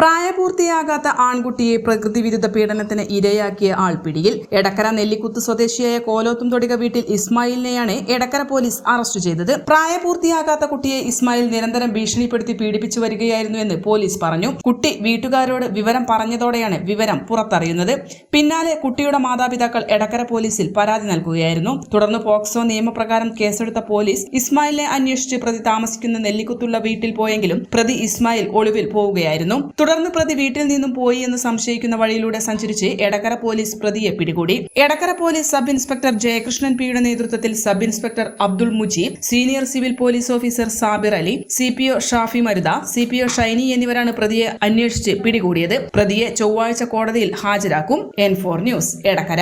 പ്രായപൂർത്തിയാകാത്ത ആൺകുട്ടിയെ പ്രകൃതിവിരുദ്ധ പീഡനത്തിന് ഇരയാക്കിയ ആൾ പിടിയിൽ. എടക്കര നെല്ലിക്കുത്ത് സ്വദേശിയായ കോലോത്തും തൊടിക വീട്ടിൽ ഇസ്മായിലിനെയാണ് എടക്കര പോലീസ് അറസ്റ്റ് ചെയ്തത്. പ്രായപൂർത്തിയാകാത്ത കുട്ടിയെ ഇസ്മായിൽ നിരന്തരം ഭീഷണിപ്പെടുത്തി പീഡിപ്പിച്ചു വരികയായിരുന്നുവെന്ന് പോലീസ് പറഞ്ഞു. കുട്ടി വീട്ടുകാരോട് വിവരം പറഞ്ഞതോടെയാണ് വിവരം പുറത്തറിയുന്നത്. പിന്നാലെ കുട്ടിയുടെ മാതാപിതാക്കൾ എടക്കര പോലീസിൽ പരാതി നൽകുകയായിരുന്നു. തുടർന്ന് പോക്സോ നിയമപ്രകാരം കേസെടുത്ത പോലീസ് ഇസ്മായിലിനെ അന്വേഷിച്ച് പ്രതി താമസിക്കുന്ന നെല്ലിക്കുത്തുള്ള വീട്ടിൽ പോയെങ്കിലും പ്രതി ഇസ്മായിൽ ഒളിവിൽ പോവുകയായിരുന്നു. തുടർന്ന് പ്രതി വീട്ടിൽ നിന്നും പോയി എന്ന് സംശയിക്കുന്ന വഴിയിലൂടെ സഞ്ചരിച്ച് എടക്കര പോലീസ് പ്രതിയെ പിടികൂടി. Edakkara police sub inspector Jayakrishnan പിയുടെ നേതൃത്വത്തിൽ sub inspector Abdul Mujeeb, senior civil police officer Sabir Ali, CPO Shafi Maruda, CPO Shiny എന്നിവരാണ് പ്രതിയെ അന്വേഷിച്ച് പിടികൂടിയത്. പ്രതിയെ ചൊവ്വാഴ്ച കോടതിയിൽ ഹാജരാക്കും. N4 news Edakkara.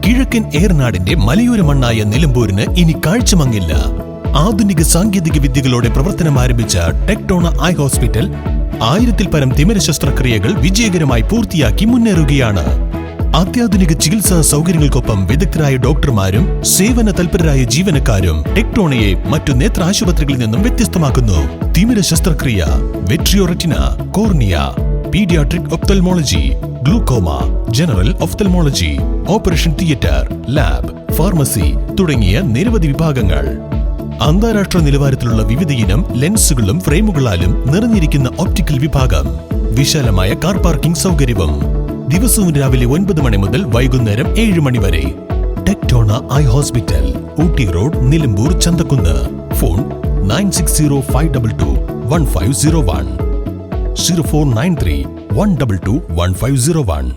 കിഴക്കൻ ഏറനാടിന്റെ മലയോര മണ്ണായ നിലമ്പൂരിന് ഇനി കാഴ്ചമങ്ങില്ല. ആധുനിക സാങ്കേതിക വിദ്യകളോടെ പ്രവർത്തനം ആരംഭിച്ച ടെക്ടോണ ഐ ഹോസ്പിറ്റൽ 1000-ൽ പരം തിമിര ശസ്ത്രക്രിയകൾ വിജയകരമായി പൂർത്തിയാക്കി മുന്നേറുകയാണ്. അത്യാധുനിക ചികിത്സാ സൗകര്യങ്ങൾക്കൊപ്പം വിദഗ്ധരായ ഡോക്ടർമാരും സേവന തൽപരരായ ജീവനക്കാരും ടെക്ടോണയെ മറ്റു നേത്ര ആശുപത്രികളിൽ നിന്നും വ്യത്യസ്തമാക്കുന്നു. തിമിര ശസ്ത്രക്രിയ, vitreoretina, cornea, paediatric ophthalmology, glaucoma, general ophthalmology, operation theatre, lab, pharmacy തുടങ്ങിയ നിരവധി വിഭാഗങ്ങൾ. അന്താരാഷ്ട്ര നിലവാരത്തിലുള്ള വിവിധയിനം ലെൻസുകളും ഫ്രെയിമുകളാലും നിറഞ്ഞിരിക്കുന്ന ഒപ്റ്റിക്കൽ വിഭാഗം, വിശാലമായ കാർ പാർക്കിംഗ് സൗകര്യവും. ദിവസവും രാവിലെ 9 മണി മുതൽ വൈകുന്നേരം 7 മണി വരെ. Tectona eye hospital, Ooty road, Nilambur, Chanthakkunnu. Phone 9605221501, 0493 122 1501.